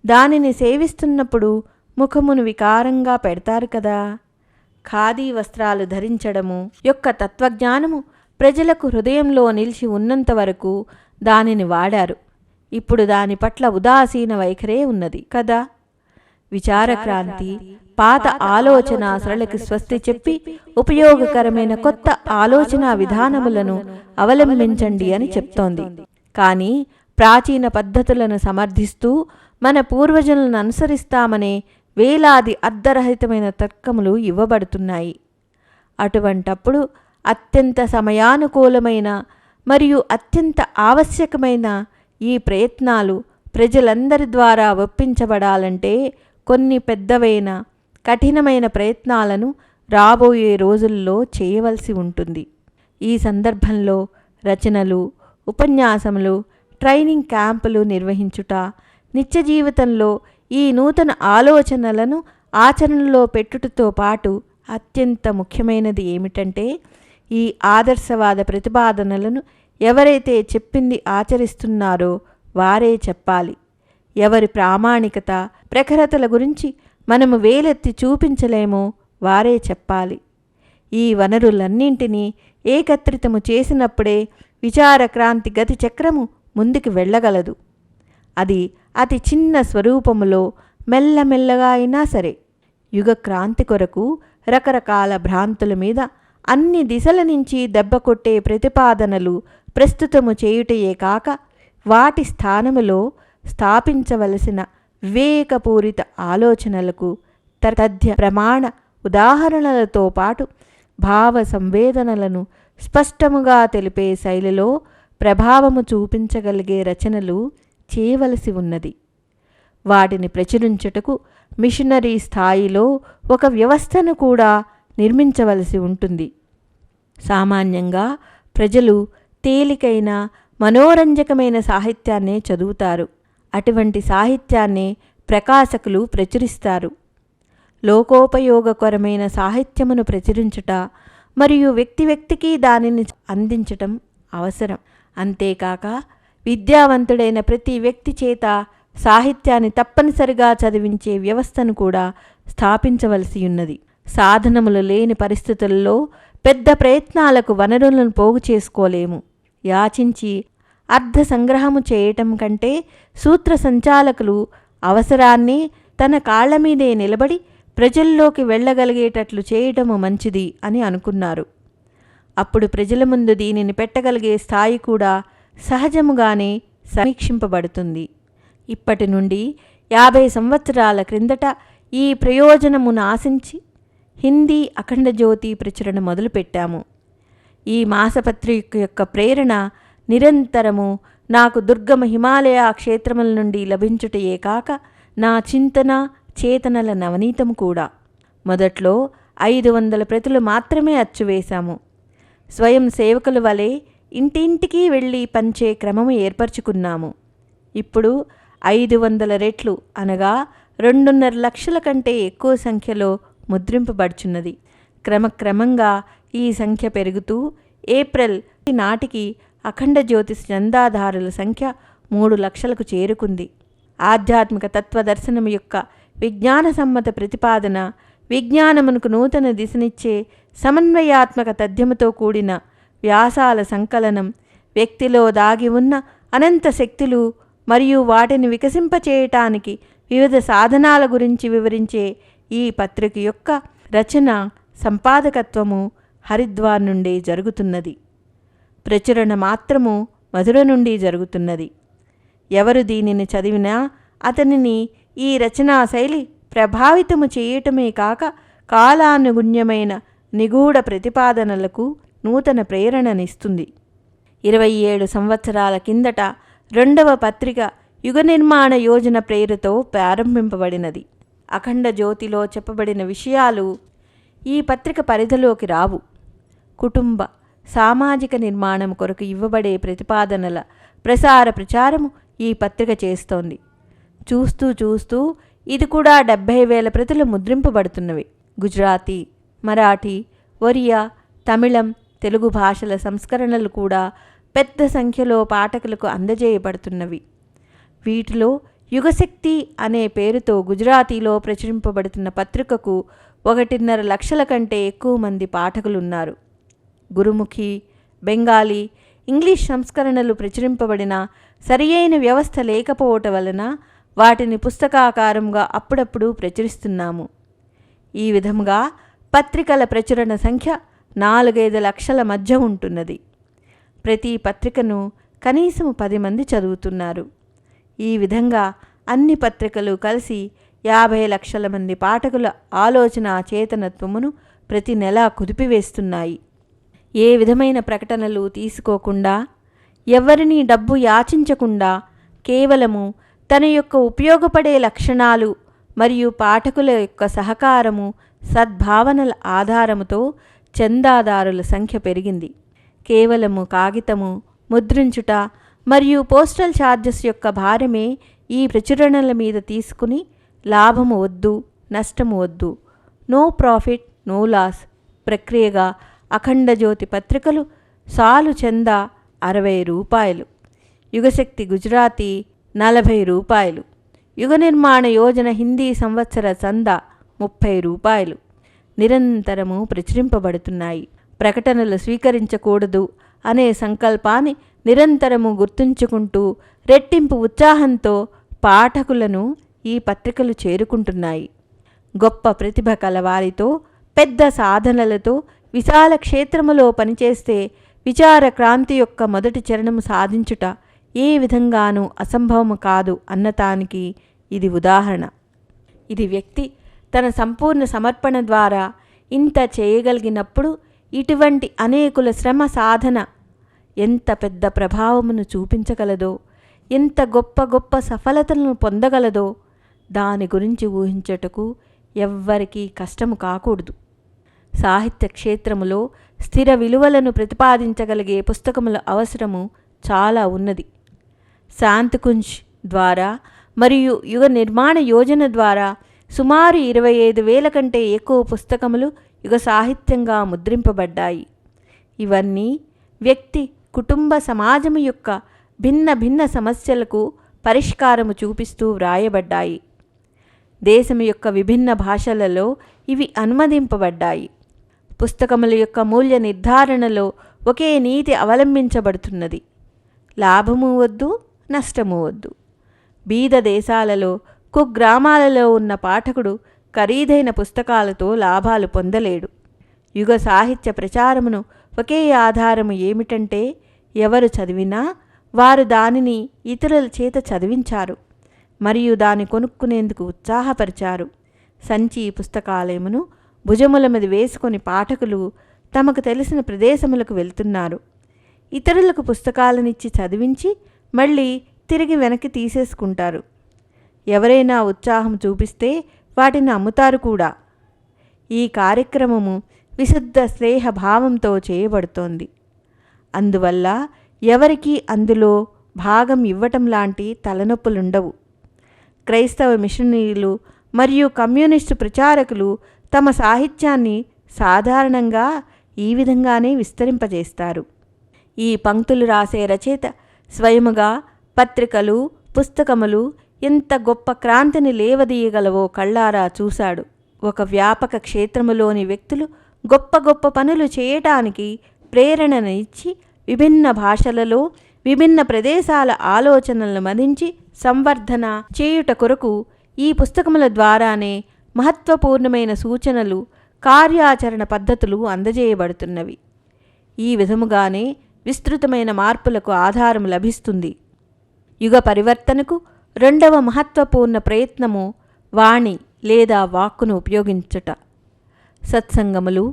Speaker 1: దానిని సేవిస్తున్నప్పుడు ముఖమును వికారంగా పెడతారు కదా. ఖాదీ వస్త్రాలు ధరించడము యొక్క తత్వజ్ఞానము ప్రజలకు హృదయంలో నిలిచి ఉన్నంత వరకు దానిని వాడారు. ఇప్పుడు దాని పట్ల ఉదాసీన వైఖరే ఉన్నది కదా. విచారక్రాంతి పాత ఆలోచన సరళకి స్వస్తి చెప్పి ఉపయోగకరమైన కొత్త ఆలోచన విధానములను అవలంబించండి అని చెప్తోంది. కానీ ప్రాచీన పద్ధతులను సమర్థిస్తూ మన పూర్వజులను అనుసరిస్తామనే వేలాది అర్ధరహితమైన తర్కములు ఇవ్వబడుతున్నాయి. అటువంటప్పుడు అత్యంత సమయానుకూలమైన మరియు అత్యంత ఆవశ్యకమైన ఈ ప్రయత్నాలు ప్రజలందరి ద్వారా ఒప్పించబడాలంటే కొన్ని పెద్దవైన కఠినమైన ప్రయత్నాలను రాబోయే రోజుల్లో చేయవలసి ఉంటుంది. ఈ సందర్భంలో రచనలు, ఉపన్యాసములు, ట్రైనింగ్ క్యాంపులు నిర్వహించుట, నిత్య జీవితంలో ఈ నూతన ఆలోచనలను ఆచరణలో పెట్టుటతో పాటు అత్యంత ముఖ్యమైనది ఏమిటంటే ఈ ఆదర్శవాద ప్రతిపాదనలను ఎవరైతే చెప్పింది ఆచరిస్తున్నారో వారే చెప్పాలి. ఎవరి ప్రామాణికత, ప్రఖరతల గురించి మనము వేలెత్తి చూపించలేమో వారే చెప్పాలి. ఈ వనరులన్నింటినీ ఏకత్రితము చేసినప్పుడే విచారక్రాంతి గతి చక్రము ముందుకు వెళ్ళగలదు. అది అతి చిన్న స్వరూపములో మెల్లమెల్లగా అయినా సరే. యుగక్రాంతి కొరకు రకరకాల భ్రాంతుల మీద అన్ని దిశల నుంచి దెబ్బకొట్టే ప్రతిపాదనలు ప్రస్తుతము చేయుటయే కాక వాటి స్థానములో స్థాపించవలసిన వివేకపూరిత ఆలోచనలకు తథ్య ప్రమాణ ఉదాహరణలతో పాటు భావ సంవేదనలను స్పష్టముగా తెలిపే శైలిలో ప్రభావము చూపించగలిగే రచనలు చేయవలసి ఉన్నది. వాటిని ప్రచురించుటకు మిషనరీ స్థాయిలో ఒక వ్యవస్థను కూడా నిర్మించవలసి ఉంటుంది. సామాన్యంగా ప్రజలు తేలికైన మనోరంజకమైన సాహిత్యాన్నే చదువుతారు. అటువంటి సాహిత్యాన్నే ప్రకాశకులు ప్రచురిస్తారు. లోకోపయోగకరమైన సాహిత్యమును ప్రచురించుట మరియు వ్యక్తికి దానిని అందించటం అవసరం. అంతేకాక విద్యావంతుడైన ప్రతి వ్యక్తి చేత సాహిత్యాన్ని తప్పనిసరిగా చదివించే వ్యవస్థను కూడా స్థాపించవలసి ఉన్నది. సాధనములు లేని పరిస్థితుల్లో పెద్ద ప్రయత్నాలకు వనరులను పోగు చేసుకోలేము. యాచించి అర్థ సంగ్రహము చేయటం కంటే సూత్ర సంచాలకులు అవసరాన్ని తన కాళ్ల మీదే నిలబడి ప్రజల్లోకి వెళ్ళగలిగేటట్లు చేయటము మంచిది అని అనుకున్నారు. అప్పుడు ప్రజల ముందు దీనిని పెట్టగలిగే స్థాయి కూడా సహజముగానే సమీక్షింపబడుతుంది. ఇప్పటి నుండి 50 సంవత్సరాల క్రిందట ఈ ప్రయోజనమును ఆశించి హిందీ అఖండ జ్యోతి ప్రచురణ మొదలుపెట్టాము. ఈ మాసపత్రిక యొక్క ప్రేరణ నిరంతరము నాకు దుర్గమ హిమాలయ క్షేత్రముల నుండి లభించుటయే కాక నా చింతన చేతనల నవనీతము కూడా. మొదట్లో 500 ప్రతులు మాత్రమే అచ్చువేశాము. స్వయం సేవకుల వలె ఇంటింటికి వెళ్ళి పంచే క్రమము ఏర్పరచుకున్నాము. ఇప్పుడు 500 రెట్లు అనగా 2.5 లక్షల కంటే ఎక్కువ సంఖ్యలో ముద్రింపబడుచున్నది. క్రమక్రమంగా ఈ సంఖ్య పెరుగుతూ ఏప్రిల్ నాటికి అఖండ జ్యోతి చందాదారుల సంఖ్య 3 లక్షలకు చేరుకుంది. ఆధ్యాత్మిక తత్వదర్శనము యొక్క విజ్ఞాన సమ్మత ప్రతిపాదన, విజ్ఞానమునకు నూతన దిశనిచ్చే సమన్వయాత్మక తథ్యముతో కూడిన వ్యాసాల సంకలనం, వ్యక్తిలో దాగి ఉన్న అనంత శక్తులు మరియు వాటిని వికసింపచేయటానికి వివిధ సాధనాల గురించి వివరించే ఈ పత్రిక యొక్క రచన సంపాదకత్వము హరిద్వార్ నుండి జరుగుతున్నది. ప్రచురణ మాత్రము మధుర నుండి జరుగుతున్నది. ఎవరు దీనిని చదివినా అతనిని ఈ రచనా శైలి ప్రభావితము చేయటమే కాక కాలానుగుణ్యమైన నిగూఢ ప్రతిపాదనలకు నూతన ప్రేరణనిస్తుంది. 27 సంవత్సరాల కిందట 2వ పత్రిక యుగ నిర్మాణ యోజన ప్రేరుతో ప్రారంభింపబడినది. అఖండ జ్యోతిలో చెప్పబడిన విషయాలు ఈ పత్రిక పరిధిలోకి రావు. కుటుంబ సామాజిక నిర్మాణం కొరకు ఇవ్వబడే ప్రతిపాదనల ప్రచారము ఈ పత్రిక చేస్తోంది. చూస్తూ చూస్తూ ఇది కూడా 70,000 ప్రతులు ముద్రింపబడుతున్నవి. గుజరాతీ, మరాఠీ, ఒరియా, తమిళం, తెలుగు భాషల సంస్కరణలు కూడా పెద్ద సంఖ్యలో పాఠకులకు అందజేయబడుతున్నవి. వీటిలో యుగశక్తి అనే పేరుతో గుజరాతీలో ప్రచురింపబడుతున్న పత్రికకు 1.5 లక్షల కంటే ఎక్కువ మంది పాఠకులున్నారు. గురుముఖి, బెంగాలీ, ఇంగ్లీష్ సంస్కరణలు ప్రచురింపబడిన సరియైన వ్యవస్థ లేకపోవటం వలన వాటిని పుస్తకాకారంగా అప్పుడప్పుడు ప్రచురిస్తున్నాము. ఈ విధంగా పత్రికల ప్రచురణ సంఖ్య 4-5 లక్షల మధ్య ఉంటున్నది. ప్రతి పత్రికను కనీసం 10 మంది చదువుతున్నారు. ఈ విధంగా అన్ని పత్రికలు కలిసి 50 లక్షల మంది పాఠకుల ఆలోచన చేతనత్వమును ప్రతి నెల కుదిపివేస్తున్నాయి. ఏ విధమైన ప్రకటనలు తీసుకోకుండా, ఎవరినీ డబ్బు యాచించకుండా, కేవలము తన యొక్క ఉపయోగపడే లక్షణాలు మరియు పాఠకుల యొక్క సహకారము, సద్భావనల ఆధారముతో చందాదారుల సంఖ్య పెరిగింది. కేవలము కాగితము, ముద్రించుట మరియు పోస్టల్ ఛార్జెస్ యొక్క భారమే ఈ ప్రచురణల మీద తీసుకుని లాభము వద్దు, నష్టము వద్దు, నో ప్రాఫిట్ నో లాస్ ప్రక్రియగా అఖండ జ్యోతి పత్రికలు సాలు చందా 60 రూపాయలు, యుగశక్తి గుజరాతీ 40 రూపాయలు, యుగ నిర్మాణ యోజన హిందీ సంవత్సర చందా 30 రూపాయలు నిరంతరము ప్రచురింపబడుతున్నాయి. ప్రకటనలు స్వీకరించకూడదు అనే సంకల్పాన్ని నిరంతరము గుర్తుంచుకుంటూ రెట్టింపు ఉత్సాహంతో పాఠకులను ఈ పత్రికలు చేరుకుంటున్నాయి. గొప్ప ప్రతిభ కలవారితో, పెద్ద సాధనలతో విశాల క్షేత్రములో పనిచేస్తే విచార క్రాంతి యొక్క మొదటి చరణము సాధించుట ఏ విధంగానూ అసంభవము కాదు అన్నటానికి ఇది ఉదాహరణ. ఇది వ్యక్తి తన సంపూర్ణ సమర్పణ ద్వారా ఇంత చేయగలిగినప్పుడు ఇటువంటి అనేకుల శ్రమ సాధన ఎంత పెద్ద ప్రభావమును చూపించగలదో, ఎంత గొప్ప గొప్ప సఫలతలను పొందగలదో దాని గురించి ఊహించటకు ఎవ్వరికీ కష్టము కాకూడదు. సాహిత్య క్షేత్రములో స్థిర విలువలను ప్రతిపాదించగలిగే పుస్తకముల అవసరము చాలా ఉన్నది. శాంతికుంజ్ ద్వారా మరియు యుగ నిర్మాణ యోజన ద్వారా సుమారు 25,000 కంటే ఎక్కువ పుస్తకములు యుగ సాహిత్యంగా ముద్రింపబడ్డాయి. ఇవన్నీ వ్యక్తి, కుటుంబ, సమాజము యొక్క భిన్న భిన్న సమస్యలకు పరిష్కారము చూపిస్తూ వ్రాయబడ్డాయి. దేశము యొక్క విభిన్న భాషలలో ఇవి అనువదింపబడ్డాయి. పుస్తకముల యొక్క మూల్య నిర్ధారణలో ఒకే నీతి అవలంబించబడుతున్నది. లాభము వద్దు, నష్టము వద్దు. బీద దేశాలలో, కుగ్రామాలలో ఉన్న పాఠకుడు ఖరీదైన పుస్తకాలతో లాభాలు పొందలేడు. యుగ సాహిత్య ప్రచారమును ఒకే ఆధారము ఏమిటంటే, ఎవరు చదివినా వారు దానిని ఇతరుల చేత చదివించారు మరియు దాన్ని కొనుక్కునేందుకు ఉత్సాహపరిచారు. సంచి పుస్తకాలయమును భుజముల మీద వేసుకొని పాఠకులు తమకు తెలిసిన ప్రదేశములకు వెళ్తున్నారు. ఇతరులకు పుస్తకాలనిచ్చి చదివించి మళ్ళీ తిరిగి వెనక్కి తీసేసుకుంటారు. ఎవరైనా ఉత్సాహం చూపిస్తే వాటిని అమ్ముతారు కూడా. ఈ కార్యక్రమము విశుద్ధ స్నేహ భావంతో చేయబడుతోంది. అందువల్ల ఎవరికీ అందులో భాగం ఇవ్వటం లాంటి తలనొప్పులుండవు. క్రైస్తవ మిషనరీలు మరియు కమ్యూనిస్టు ప్రచారకులు తమ సాహిత్యాన్ని సాధారణంగా ఈ విధంగానే విస్తరింపజేస్తారు. ఈ పంక్తులు రాసే రచయిత స్వయముగా పత్రికలు, పుస్తకములు ఎంత గొప్ప క్రాంతిని లేవదీయగలవో కళ్ళారా చూశాడు. ఒక వ్యాపక క్షేత్రములోని వ్యక్తులు గొప్ప గొప్ప పనులు చేయటానికి ప్రేరణను ఇచ్చి విభిన్న భాషలలో విభిన్న ప్రదేశాల ఆలోచనలను మదించి సంవర్ధన చేయుట కొరకు ఈ పుస్తకముల ద్వారానే మహత్వపూర్ణమైన సూచనలు, కార్యాచరణ పద్ధతులు అందజేయబడుతున్నవి. ఈ విధముగానే విస్తృతమైన మార్పులకు ఆధారం లభిస్తుంది. యుగ పరివర్తనకు రెండవ మహత్వపూర్ణ ప్రయత్నము వాణి లేదా వాక్కును ఉపయోగించుట. సత్సంగములు,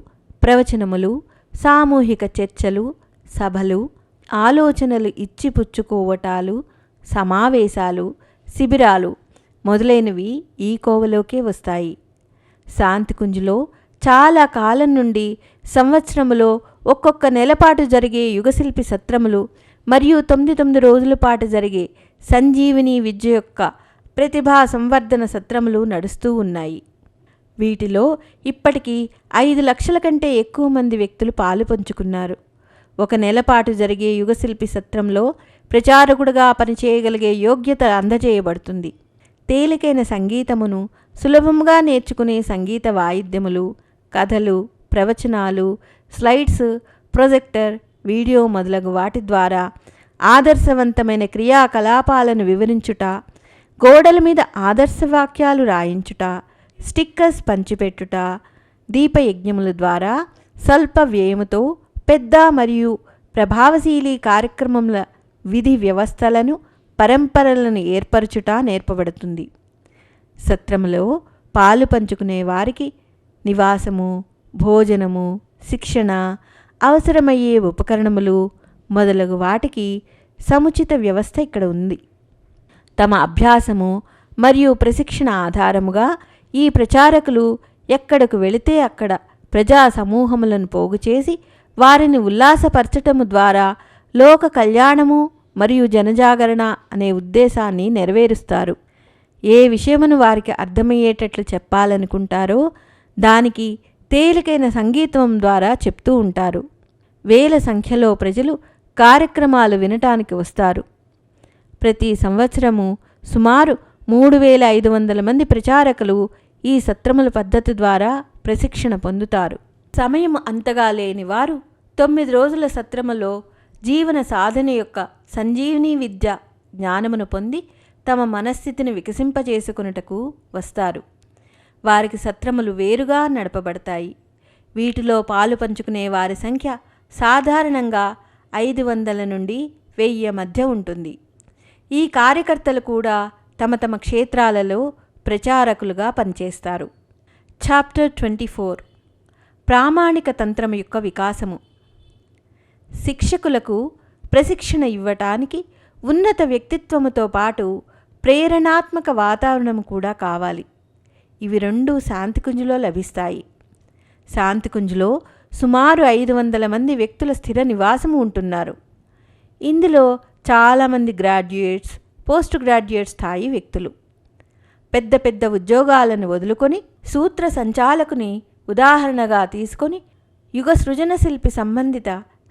Speaker 1: ప్రవచనములు, సామూహిక చర్చలు, సభలు, ఆలోచనలు ఇచ్చిపుచ్చుకోవటాలు, సమావేశాలు, శిబిరాలు మొదలైనవి ఈ కోవలోకే వస్తాయి. శాంతికుంజులో చాలా కాలం నుండి సంవత్సరములో ఒక్కొక్క నెలపాటు జరిగే యుగశిల్పి సత్రములు మరియు 9 రోజుల పాటు జరిగే సంజీవిని విద్య యొక్క ప్రతిభా సంవర్ధన సత్రములు నడుస్తూ ఉన్నాయి. వీటిలో ఇప్పటికీ 5 లక్షల కంటే ఎక్కువ మంది వ్యక్తులు పాలు పంచుకున్నారు. ఒక నెలపాటు జరిగే యుగశిల్పి సత్రంలో ప్రచారకుడుగా పనిచేయగలిగే యోగ్యత అందజేయబడుతుంది. తేలికైన సంగీతమును సులభంగా నేర్చుకునే సంగీత వాయిద్యములు, కథలు, ప్రవచనాలు, స్లైడ్స్, ప్రొజెక్టర్, వీడియో మొదలగు వాటి ద్వారా ఆదర్శవంతమైన క్రియాకలాపాలను వివరించుట, గోడల మీద ఆదర్శవాక్యాలు రాయించుట, స్టిక్కర్స్ పంచిపెట్టుట, దీపయజ్ఞముల ద్వారా స్వల్ప వ్యయముతో పెద్ద మరియు ప్రభావశీలి కార్యక్రమముల విధి వ్యవస్థలను, పరంపరలను ఏర్పరచుట నేర్పబడుతుంది. సత్రములో పాలు పంచుకునే వారికి నివాసము, భోజనము, శిక్షణ, అవసరమయ్యే ఉపకరణములు మొదలగు వాటికి సముచిత వ్యవస్థ ఇక్కడ ఉంది. తమ అభ్యాసము మరియు ప్రశిక్షణ ఆధారముగా ఈ ప్రచారకులు ఎక్కడకు వెళితే అక్కడ ప్రజా సమూహములను పోగుచేసి వారిని ఉల్లాసపరచటము ద్వారా లోక కళ్యాణము మరియు జనజాగరణ అనే ఉద్దేశాన్ని నెరవేరుస్తారు. ఏ విషయమును వారికి అర్థమయ్యేటట్లు చెప్పాలనుకుంటారో దానికి తేలికైన సంగీతం ద్వారా చెప్తూ ఉంటారు. వేల సంఖ్యలో ప్రజలు కార్యక్రమాలు వినటానికి వస్తారు. ప్రతి సంవత్సరము సుమారు 3500 మంది ప్రచారకులు ఈ సత్రముల పద్ధతి ద్వారా ప్రశిక్షణ పొందుతారు. సమయం అంతగా లేని వారు 9 రోజుల సత్రములో జీవన సాధన యొక్క సంజీవిని విద్య జ్ఞానమును పొంది తమ మనస్థితిని వికసింపజేసుకున్నటకు వస్తారు. వారికి సత్రములు వేరుగా నడపబడతాయి. వీటిలో పాలు పంచుకునే వారి సంఖ్య సాధారణంగా 500 నుండి 1000 మధ్య ఉంటుంది. ఈ కార్యకర్తలు కూడా తమ తమ క్షేత్రాలలో ప్రచారకులుగా పనిచేస్తారు. చాప్టర్ 24 ప్రామాణిక తంత్రం యొక్క వికాసము. శిక్షకులకు ప్రశిక్షణ ఇవ్వటానికి ఉన్నత వ్యక్తిత్వముతో పాటు ప్రేరణాత్మక వాతావరణం కూడా కావాలి. ఇవి రెండూ శాంతికుంజులో లభిస్తాయి. శాంతికుంజులో సుమారు 500 మంది వ్యక్తుల స్థిర నివాసము ఉంటున్నారు. ఇందులో చాలామంది గ్రాడ్యుయేట్స్, పోస్ట్ గ్రాడ్యుయేట్ స్థాయి వ్యక్తులు. పెద్ద పెద్ద ఉద్యోగాలను వదులుకొని సూత్ర సంచాలకుని ఉదాహరణగా తీసుకొని యుగ సృజనశిల్పి సంబంధిత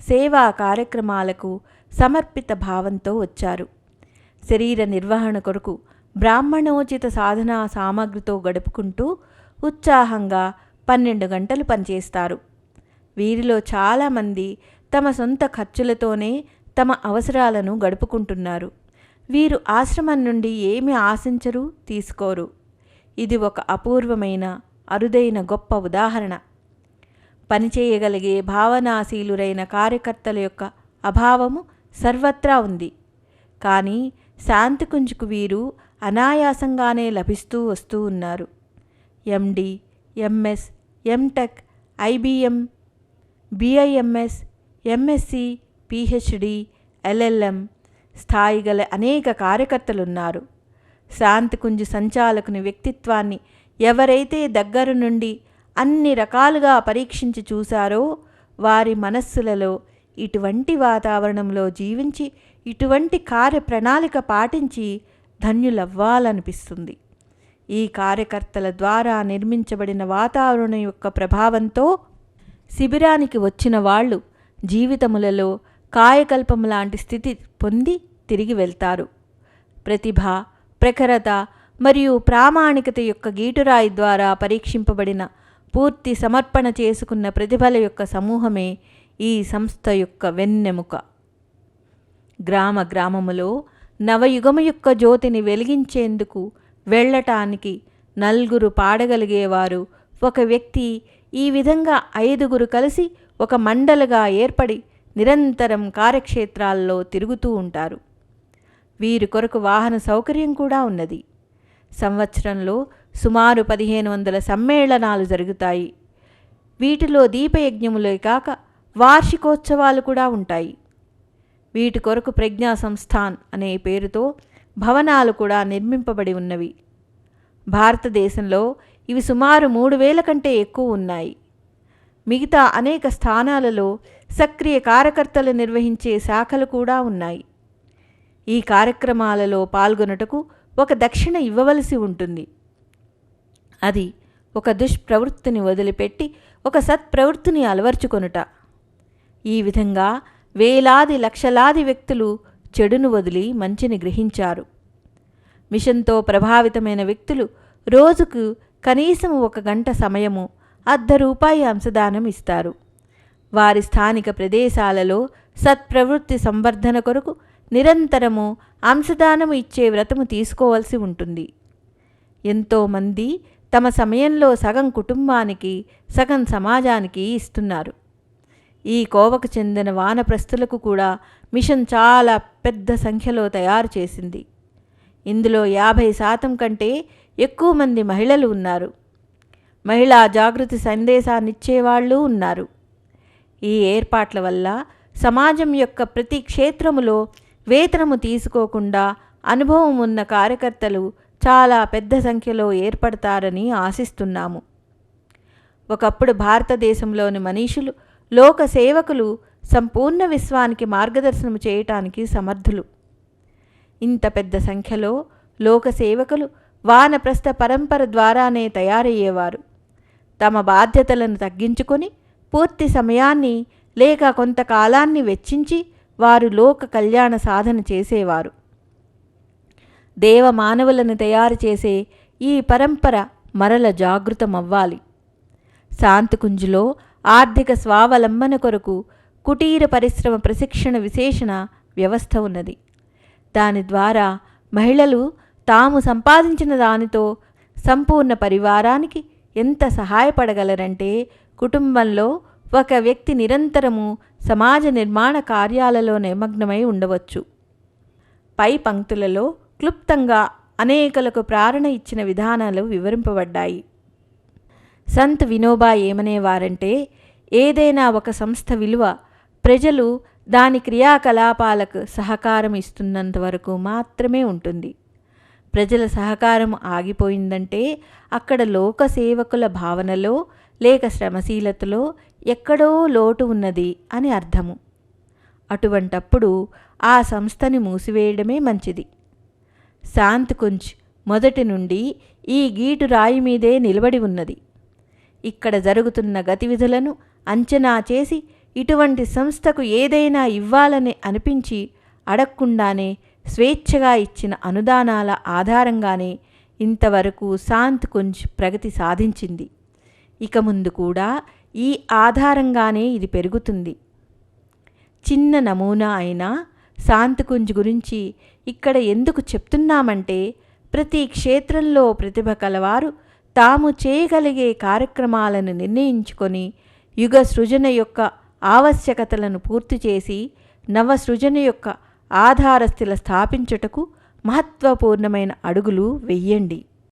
Speaker 1: సేవా కార్యక్రమాలకు సమర్పిత భావంతో వచ్చారు. శరీర నిర్వహణ కొరకు బ్రాహ్మణోచిత సాధనా సామగ్రితో గడుపుకుంటూ ఉత్సాహంగా 12 గంటలు పనిచేస్తారు. వీరిలో చాలామంది తమ సొంత ఖర్చులతోనే తమ అవసరాలను గడుపుకుంటున్నారు. వీరు ఆశ్రమం నుండి ఏమి ఆశించరు, తీసుకోరు. ఇది ఒక అపూర్వమైన, అరుదైన గొప్ప ఉదాహరణ. పనిచేయగలిగే భావనాశీలురైన కార్యకర్తల యొక్క అభావము సర్వత్రా ఉంది. కానీ శాంతికుంజుకు వీరు అనాయాసంగానే లభిస్తూ వస్తూ ఉన్నారు. MD, MS, MTech, IBM, BIMS, MSc, PhD, LLM స్థాయి గల అనేక కార్యకర్తలున్నారు. శాంతికుంజు సంచాలకుని వ్యక్తిత్వాన్ని ఎవరైతే దగ్గర నుండి అన్ని రకాలుగా పరీక్షించి చూశారో వారి మనస్సులలో ఇటువంటి వాతావరణంలో జీవించి ఇటువంటి కార్యప్రణాళిక పాటించి ధన్యులవ్వాలనిపిస్తుంది. ఈ కార్యకర్తల ద్వారా నిర్మించబడిన వాతావరణం యొక్క ప్రభావంతో శిబిరానికి వచ్చిన వాళ్ళు జీవితములలో కాయకల్పం లాంటి స్థితి పొంది తిరిగి వెళ్తారు. ప్రతిభ, ప్రఖరత మరియు ప్రామాణికత యొక్క గీటురాయి ద్వారా పరీక్షింపబడిన పూర్తి సమర్పణ చేసుకున్న ప్రతిభల యొక్క సమూహమే ఈ సంస్థ యొక్క వెన్నెముక. గ్రామ గ్రామములో నవయుగము యొక్క జ్యోతిని వెలిగించేందుకు వెళ్ళటానికి 4 పాడగలిగేవారు ఒక వ్యక్తి ఈ విధంగా 5 కలిసి ఒక మండలిగా ఏర్పడి నిరంతరం కార్యక్షేత్రాల్లో తిరుగుతూ ఉంటారు. వీరి కొరకు వాహన సౌకర్యం కూడా ఉన్నది. సంవత్సరంలో సుమారు 1500 సమ్మేళనాలు జరుగుతాయి. వీటిలో దీపయజ్ఞములే కాక వార్షికోత్సవాలు కూడా ఉంటాయి. వీటి కొరకు ప్రజ్ఞా సంస్థాన్ అనే పేరుతో భవనాలు కూడా నిర్మింపబడి ఉన్నవి. భారతదేశంలో ఇవి సుమారు 3,000 కంటే ఎక్కువ ఉన్నాయి. మిగతా అనేక స్థానాలలో సక్రియ కార్యకర్తలు నిర్వహించే శాఖలు కూడా ఉన్నాయి. ఈ కార్యక్రమాలలో పాల్గొనుటకు ఒక దక్షిణ ఇవ్వవలసి ఉంటుంది. అది ఒక దుష్ప్రవృత్తిని వదిలిపెట్టి ఒక సత్ప్రవృత్తిని అలవర్చుకొనుట. ఈ విధంగా వేలాది లక్షలాది వ్యక్తులు చెడును వదిలి మంచిని గ్రహించారు. మిషన్తో ప్రభావితమైన వ్యక్తులు రోజుకు కనీసం 1 గంట సమయము ₹1 అంశదానం ఇస్తారు. వారి స్థానిక ప్రదేశాలలో సత్ప్రవృత్తి సంవర్ధన కొరకు నిరంతరము అంశదానము ఇచ్చే వ్రతము తీసుకోవాల్సి ఉంటుంది. ఎంతోమంది తమ సమయంలో సగం కుటుంబానికి, సగం సమాజానికి ఇస్తున్నారు. ఈ కోవకు చెందిన వానప్రస్థులకు కూడా మిషన్ చాలా పెద్ద సంఖ్యలో తయారు చేసింది. ఇందులో 50% కంటే ఎక్కువ మంది మహిళలు ఉన్నారు. మహిళా జాగృతి సందేశాన్నిచ్చేవాళ్ళు ఉన్నారు. ఈ ఏర్పాట్ల వల్ల సమాజం యొక్క ప్రతి క్షేత్రములో వేతనము తీసుకోకుండా అనుభవం ఉన్న కార్యకర్తలు చాలా పెద్ద సంఖ్యలో ఏర్పడతారని ఆశిస్తున్నాము. ఒకప్పుడు భారతదేశంలోని మనీషులు, లోక సేవకులు సంపూర్ణ విశ్వానికి మార్గదర్శనం చేయటానికి సమర్థులు. ఇంత పెద్ద సంఖ్యలో లోక సేవకులు వానప్రస్థ పరంపర ద్వారానే తయారయ్యేవారు. తమ బాధ్యతలను తగ్గించుకొని పూర్తి సమయాన్ని లేక కొంతకాలాన్ని వెచ్చించి వారు లోక కళ్యాణ సాధన చేసేవారు. దేవ మానవులను తయారు చేసే ఈ పరంపర మరల జాగృతమవ్వాలి. శాంతికుంజ్లో ఆర్థిక స్వావలంబన కొరకు కుటీర పరిశ్రమ ప్రశిక్షణ విశేషణ వ్యవస్థ ఉన్నది. దాని ద్వారా మహిళలు తాము సంపాదించిన దానితో సంపూర్ణ పరివారానికి ఎంత సహాయపడగలరంటే, కుటుంబంలో ఒక వ్యక్తి నిరంతరము సమాజ నిర్మాణ కార్యాలలో నిమగ్నమై ఉండవచ్చు. పై పంక్తులలో క్లుప్తంగా అనేకులకు ప్రేరణ ఇచ్చిన విధానాలు వివరింపబడ్డాయి. సంత్ వినోబా ఏమనేవారంటే, ఏదైనా ఒక సంస్థ విలువ ప్రజలు దాని క్రియాకలాపాలకు సహకారం ఇస్తున్నంత వరకు మాత్రమే ఉంటుంది. ప్రజల సహకారం ఆగిపోయిందంటే అక్కడ లోక సేవకుల భావనలో లేక శ్రమశీలతలో ఎక్కడో లోటు ఉన్నది అని అర్థము. అటువంటప్పుడు ఆ సంస్థని మూసివేయడమే మంచిది. శాంతికుంజ్ మొదటి నుండి ఈ గీటు రాయి మీదే నిలబడి ఉన్నది. ఇక్కడ జరుగుతున్న గతివిధులను అంచనా చేసి ఇటువంటి సంస్థకు ఏదైనా ఇవ్వాలని అనిపించి అడగకుండానే స్వేచ్ఛగా ఇచ్చిన అనుదానాల ఆధారంగానే ఇంతవరకు శాంతికుంజ్ ప్రగతి సాధించింది. ఇక ముందు కూడా ఈ ఆధారంగానే ఇది పెరుగుతుంది. చిన్న నమూనా అయినా శాంతికుంజ్ గురించి ఇక్కడ ఎందుకు చెప్తున్నామంటే, ప్రతి క్షేత్రంలో ప్రతిభ కలవారు తాము చేయగలిగే కార్యక్రమాలను నిర్ణయించుకొని యుగ సృజన యొక్క ఆవశ్యకతలను పూర్తి చేసి నవసృజన యొక్క ఆధారస్థిల స్థాపించుటకు మహత్వపూర్ణమైన అడుగులు వెయ్యండి.